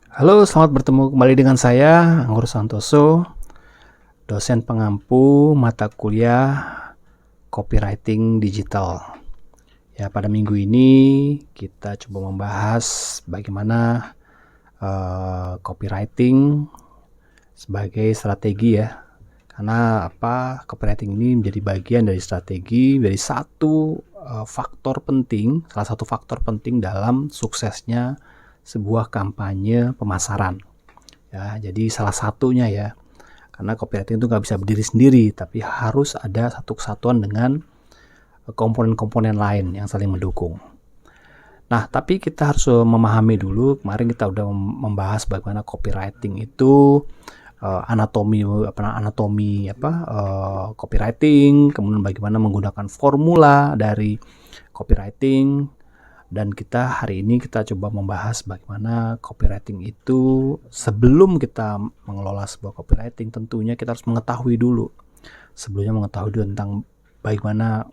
Halo, selamat bertemu kembali dengan saya, Anggur Santoso, dosen pengampu mata kuliah Copywriting Digital. Ya, pada minggu ini kita coba membahas bagaimana copywriting sebagai strategi ya. Karena copywriting ini menjadi bagian dari strategi, dari satu faktor penting, salah satu faktor penting dalam suksesnya sebuah kampanye pemasaran. Ya, jadi salah satunya ya, karena copywriting itu nggak bisa berdiri sendiri, tapi harus ada satu kesatuan dengan komponen-komponen lain yang saling mendukung. Nah, tapi kita harus memahami dulu, kemarin kita udah membahas bagaimana copywriting itu anatomi copywriting, kemudian bagaimana menggunakan formula dari copywriting, dan hari ini kita coba membahas bagaimana copywriting itu. Sebelum kita mengelola sebuah copywriting, tentunya kita harus mengetahui dulu tentang bagaimana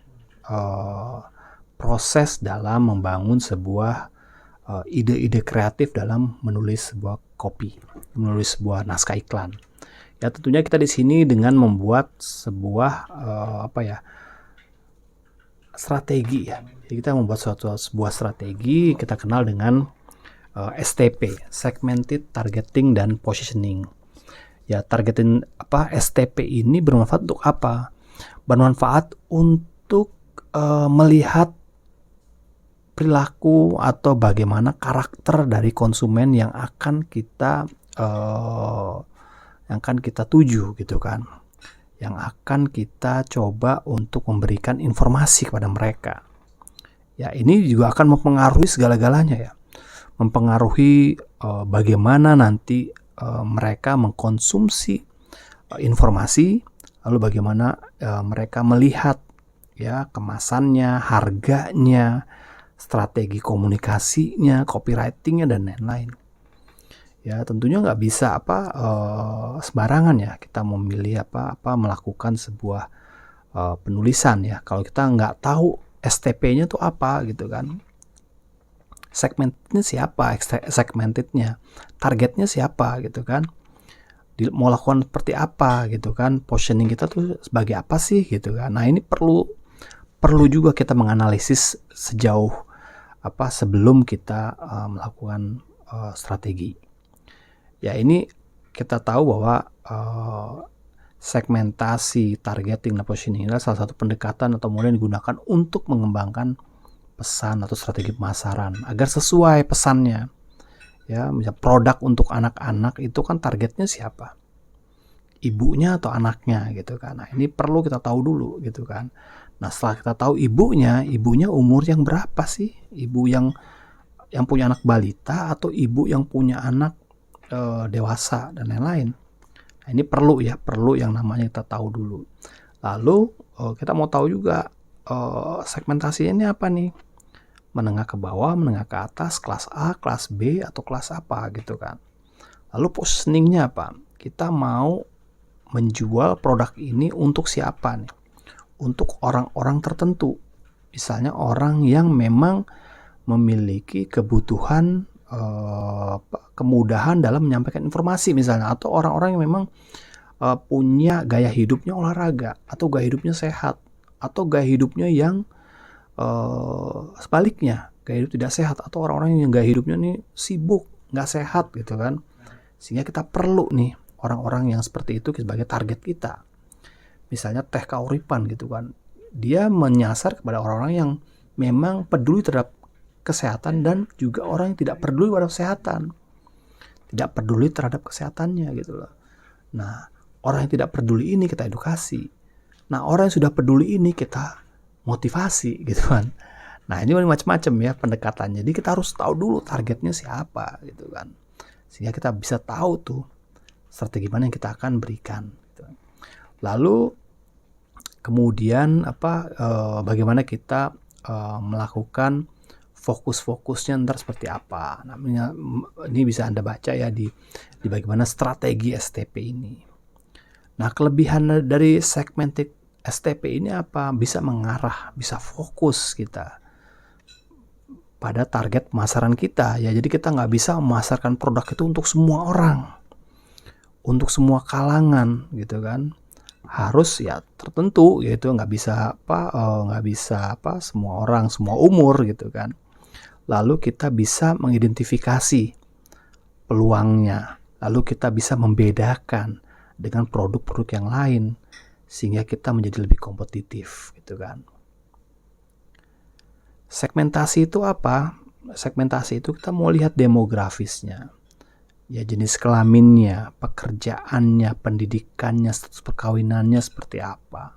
proses dalam membangun sebuah ide-ide kreatif dalam menulis sebuah copy, menulis sebuah naskah iklan. Ya, tentunya kita di sini dengan membuat sebuah strategi ya. Jadi kita membuat sebuah strategi, kita kenal dengan STP, Segmented Targeting dan Positioning. Ya, STP ini bermanfaat untuk apa? Bermanfaat untuk melihat perilaku atau bagaimana karakter dari konsumen yang akan kita tuju gitu kan, yang akan kita coba untuk memberikan informasi kepada mereka. Ya, ini juga akan mempengaruhi segala-galanya ya, mempengaruhi bagaimana nanti mereka mengkonsumsi informasi, lalu bagaimana mereka melihat ya kemasannya, harganya, strategi komunikasinya, copywritingnya, dan lain-lain. Ya, tentunya nggak bisa sembarangan ya kita memilih melakukan sebuah penulisan ya kalau kita nggak tahu STP-nya tuh apa gitu kan. Segmentnya siapa, segmentednya, targetnya siapa gitu kan, mau lakukan seperti apa gitu kan, positioning kita tuh sebagai apa sih gitu kan. Nah, ini perlu juga kita menganalisis sejauh sebelum kita melakukan strategi. Ya, ini kita tahu bahwa segmentasi, targeting, dan positioning adalah salah satu pendekatan atau model yang digunakan untuk mengembangkan pesan atau strategi pemasaran agar sesuai pesannya. Ya, misalnya produk untuk anak-anak itu kan targetnya siapa? Ibunya atau anaknya gitu kan. Nah, ini perlu kita tahu dulu gitu kan. Nah, setelah kita tahu ibunya umur yang berapa sih? Ibu yang punya anak balita atau ibu yang punya anak dewasa dan lain-lain. Nah, ini perlu yang namanya kita tahu dulu. Lalu kita mau tahu juga segmentasinya ini apa nih? Menengah ke bawah, menengah ke atas, kelas A, kelas B, atau kelas apa gitu kan. Lalu positioningnya apa? Kita mau menjual produk ini untuk siapa nih? Untuk orang-orang tertentu. Misalnya orang yang memang memiliki kebutuhan kemudahan dalam menyampaikan informasi misalnya, atau orang-orang yang memang punya gaya hidupnya olahraga, atau gaya hidupnya sehat, atau gaya hidupnya yang sebaliknya, gaya hidup tidak sehat, atau orang-orang yang gaya hidupnya nih sibuk, nggak sehat gitu kan. Sehingga kita perlu nih orang-orang yang seperti itu sebagai target kita. Misalnya Teh Kauripan gitu kan, dia menyasar kepada orang-orang yang memang peduli terhadap kesehatan dan juga orang yang tidak peduli terhadap kesehatan, tidak peduli terhadap kesehatannya gitu loh. Nah, orang yang tidak peduli ini kita edukasi. Nah, orang yang sudah peduli ini kita motivasi gitu kan. Nah, ini macam-macam ya pendekatannya. Jadi kita harus tahu dulu targetnya siapa gitu kan, sehingga kita bisa tahu tuh strategi mana yang kita akan berikan gitu. Lalu kemudian bagaimana kita melakukan fokus-fokusnya ntar seperti apa. Namanya ini bisa Anda baca ya di bagaimana strategi STP ini. Nah, kelebihan dari segmented STP ini apa? Bisa mengarah, bisa fokus kita. pada target pemasaran kita ya. Jadi kita nggak bisa memasarkan produk itu untuk semua orang, untuk semua kalangan gitu kan. Harus ya tertentu gitu, nggak bisa semua orang, semua umur gitu kan. Lalu kita bisa mengidentifikasi peluangnya, lalu kita bisa membedakan dengan produk-produk yang lain sehingga kita menjadi lebih kompetitif gitu kan. Segmentasi itu apa? Segmentasi itu kita mau lihat demografisnya, ya jenis kelaminnya, pekerjaannya, pendidikannya, status perkawinannya seperti apa.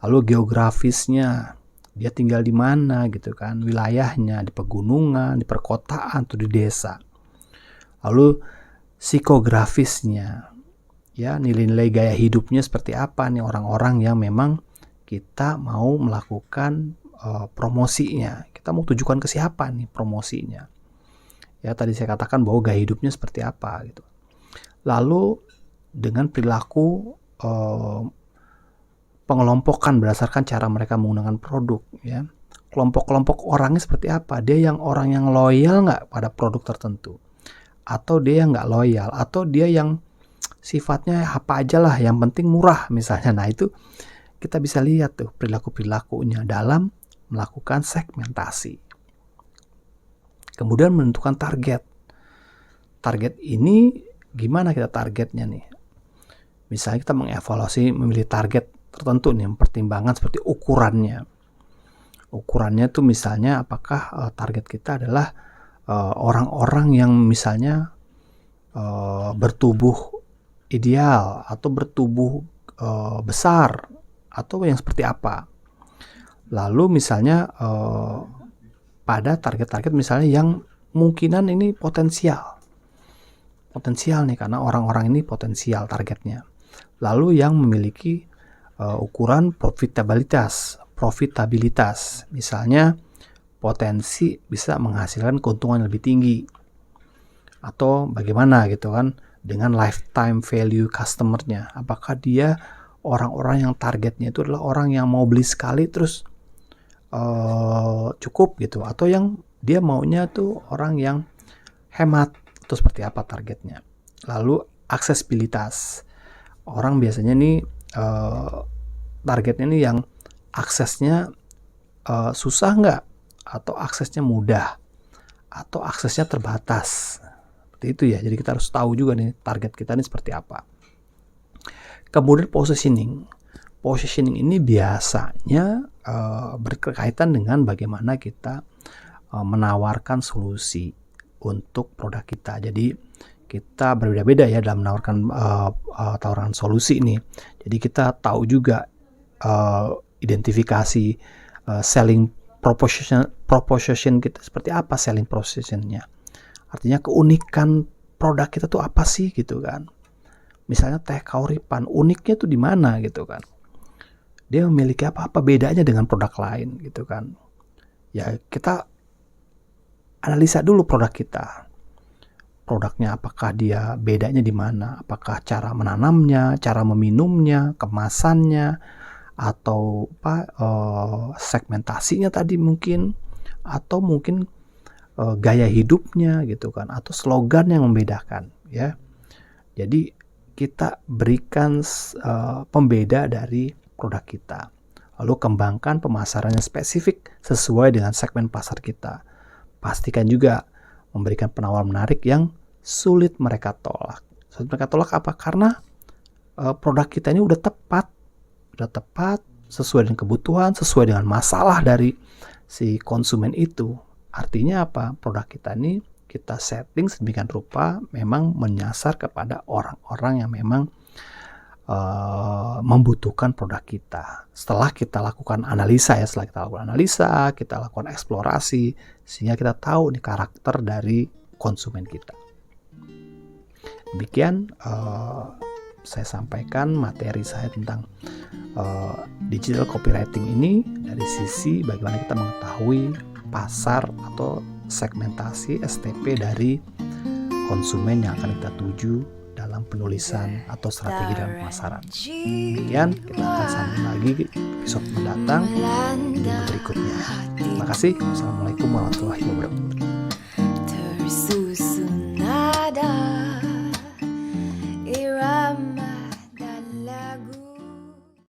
Lalu geografisnya, dia tinggal di mana gitu kan, wilayahnya, di pegunungan, di perkotaan, atau di desa. Lalu psikografisnya, ya nilai-nilai gaya hidupnya seperti apa nih orang-orang yang memang kita mau melakukan promosinya. Kita mau tujukan ke siapa nih promosinya. Ya tadi saya katakan bahwa gaya hidupnya seperti apa gitu. Lalu dengan perilaku pengelompokan berdasarkan cara mereka menggunakan produk ya. Kelompok-kelompok orangnya seperti apa? Dia yang orang yang loyal nggak pada produk tertentu, atau dia yang nggak loyal, atau dia yang sifatnya apa aja lah, yang penting murah misalnya. Nah itu kita bisa lihat tuh perilaku-perilakunya dalam melakukan segmentasi. Kemudian menentukan target. Target ini gimana kita targetnya nih? Misalnya kita mengevaluasi, memilih target tertentu nih, pertimbangan seperti ukurannya. Ukurannya tuh misalnya apakah target kita adalah orang-orang yang misalnya bertubuh ideal atau bertubuh besar atau yang seperti apa. Lalu misalnya pada target-target misalnya yang kemungkinan ini potensial nih karena orang-orang ini potensial targetnya. Lalu yang memiliki ukuran profitabilitas, misalnya potensi bisa menghasilkan keuntungan lebih tinggi, atau bagaimana gitu kan dengan lifetime value customer-nya. Apakah dia orang-orang yang targetnya itu adalah orang yang mau beli sekali terus cukup gitu, atau yang dia maunya tuh orang yang hemat, itu seperti apa targetnya. Lalu aksesibilitas, orang biasanya nih targetnya nih yang aksesnya susah nggak, atau aksesnya mudah, atau aksesnya terbatas, seperti itu ya. Jadi kita harus tahu juga nih target kita ini seperti apa. Kemudian positioning ini biasanya berkaitan dengan bagaimana kita menawarkan solusi untuk produk kita. Jadi kita berbeda-beda ya dalam menawarkan tawaran solusi ini. Jadi kita tahu juga identifikasi selling proposition kita seperti apa, selling propositionnya. Artinya keunikan produk kita tuh apa sih gitu kan. Misalnya teh kauripan, uniknya tuh di mana gitu kan. Dia memiliki apa bedanya dengan produk lain gitu kan. Ya kita analisa dulu produk kita. Produknya apakah dia bedanya di mana? Apakah cara menanamnya, cara meminumnya, kemasannya, atau segmentasinya tadi mungkin, atau mungkin gaya hidupnya gitu kan, atau slogan yang membedakan ya. Jadi kita berikan pembeda dari produk kita. Lalu kembangkan pemasarannya spesifik sesuai dengan segmen pasar kita. Pastikan juga memberikan penawaran menarik yang sulit mereka tolak. Sulit mereka tolak apa? Karena produk kita ini udah tepat sesuai dengan kebutuhan, sesuai dengan masalah dari si konsumen itu. Artinya apa? Produk kita ini kita setting sedemikian rupa memang menyasar kepada orang-orang yang memang membutuhkan produk kita. Setelah kita lakukan analisa kita lakukan eksplorasi sehingga kita tahu nih karakter dari konsumen kita. Demikian saya sampaikan materi saya tentang digital copywriting ini dari sisi bagaimana kita mengetahui pasar atau segmentasi STP dari konsumen yang akan kita tuju dalam penulisan atau strategi dalam pemasaran. Demikian, kita akan sambung lagi episode mendatang di berikutnya. Terima kasih. Assalamualaikum warahmatullahi wabarakatuh.